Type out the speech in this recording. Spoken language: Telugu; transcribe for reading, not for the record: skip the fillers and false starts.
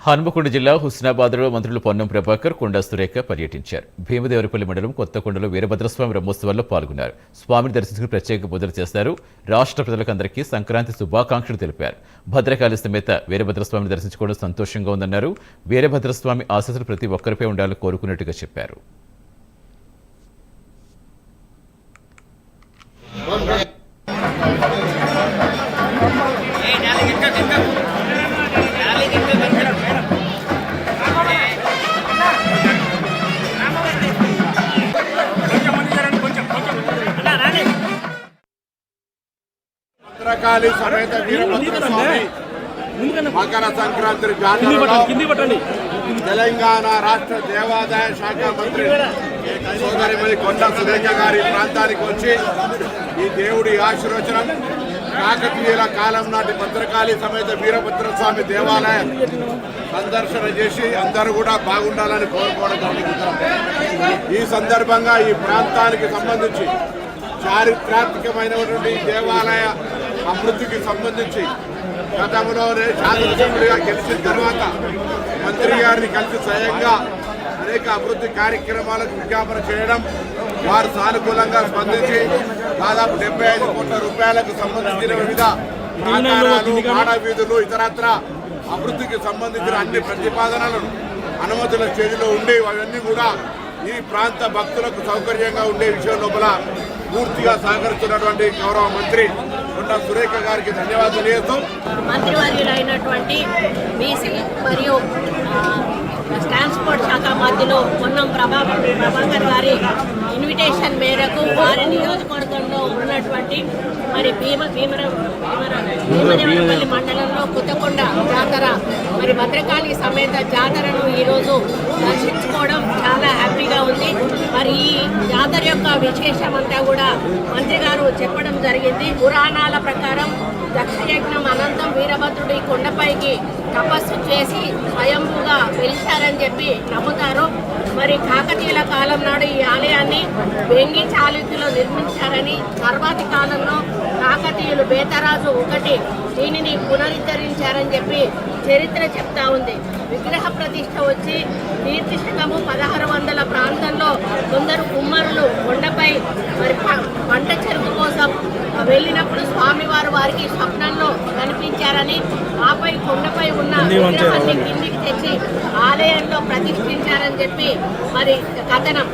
హన్మకొండ జిల్లా హుస్నాబాద్లో మంత్రులు పొన్నం ప్రభాకర్, కొండా సురేఖ పర్యటించారు. భీమదేవరపల్లి మండలం కొత్తకొండలో వీరభద్రస్వామి బ్రహ్మోత్సవాల్లో పాల్గొన్నారు. స్వామిని దర్శించుకుని ప్రత్యేక పూజలు చేశారు. రాష్ట్ర ప్రజలకందరికీ సంక్రాంతి శుభాకాంక్షలు తెలిపారు. భద్రకాళి సమేత వీరభద్రస్వామిని దర్శించుకోవడం సంతోషంగా ఉందన్నారు. వీరభద్రస్వామి ఆశీస్సులు ప్రతి ఒక్కరిపై ఉండాలని కోరుకున్నట్టుగా చెప్పారు. భద్రకాళి సమేత వీరభద్రస్వామి మకర సంక్రాంతి జాతరలో తెలంగాణ రాష్ట్ర దేవాదాయ శాఖ మంత్రి సోదరిమణి కొండా సురేఖ గారి ప్రాంతానికి వచ్చి ఈ దేవుడి ఆశీర్వచనం, కాకతీయుల కాలం నాటి భద్రకాళి సమేత వీరభద్రస్వామి దేవాలయం సందర్శన చేసి అందరూ కూడా బాగుండాలని కోరుకోవడం జరుగుతుంది. ఈ సందర్భంగా ఈ ప్రాంతానికి సంబంధించి చారిత్రాత్మకమైనటువంటి దేవాలయ అభివృద్ధికి సంబంధించి గతంలోనే శాసనసభ్యుడిగా గెలిచిన తర్వాత మంత్రి గారిని కలిసి స్వయంగా అనేక అభివృద్ధి కార్యక్రమాలకు విజ్ఞాపన చేయడం, వారు సానుకూలంగా స్పందించి దాదాపు 75 కోట్ల రూపాయలకు సంబంధించిన వివిధ ప్రాంతాలు, మాడ వీధులు, ఇతరత్ర అభివృద్ధికి సంబంధించిన అన్ని ప్రతిపాదనలను అనుమతుల స్టేజ్లో ఉండి అవన్నీ కూడా ఈ ప్రాంత భక్తులకు సౌకర్యంగా ఉండే విషయం లోపల పూర్తిగా సహకరిస్తున్నటువంటి గౌరవ మంత్రి కొండా సురేఖ గారికి ధన్యవాదాలు చేస్తూ మంత్రివర్యులైనటువంటి బీసీ మరియు ట్రాన్స్పోర్ట్ శాఖ మంత్రులు పొన్నం ప్రభాకర్ గారి ఇన్విటేషన్ మేరకు వారి నియోజకవర్గంలో ఉన్నటువంటి మరి భీమదేవరపల్లి మండలంలో కొత్తకొండ జాతర మరి భద్రకాళి సమేత జాతరను ఈరోజు దర్శించుకోవడం చాలా హ్యాపీగా ఉంది. మరి ఈ జాతర యొక్క విశేషం అంతా కూడా మంత్రి గారు చెప్పడం జరిగింది. పురాణాల ప్రకారం దక్షయజ్ఞం అనంతం వీరభద్రుడి కొండపైకి తపస్సు చేసి స్వయంభూగా వెలిచారని చెప్పి నమ్ముతారు. మరి కాకతీయుల కాలం నాడు ఈ ఆలయాన్ని వెంగి చాళుక్యులు నిర్మించారని, తర్వాతి కాలంలో కాకతీయులు బేతరాజు ఒకటి దీనిని పునరుద్ధరించారని చెప్పి చరిత్ర చెప్తా ఉంది. విగ్రహ ప్రతిష్ఠ వచ్చి కీర్తి శకము 1600 ప్రాంతంలో కొందరు కుమ్మరులు కొండపై మరి పంట చెరుకు కోసం వెళ్ళినప్పుడు స్వామివారు వారికి స్వప్నంలో కనిపించారని, ఆపై కొండపై ఉన్న విగ్రహాన్ని కిందికి తెచ్చి ఆలయంలో ప్రతిష్ఠించారని చెప్పి మరి కథనం.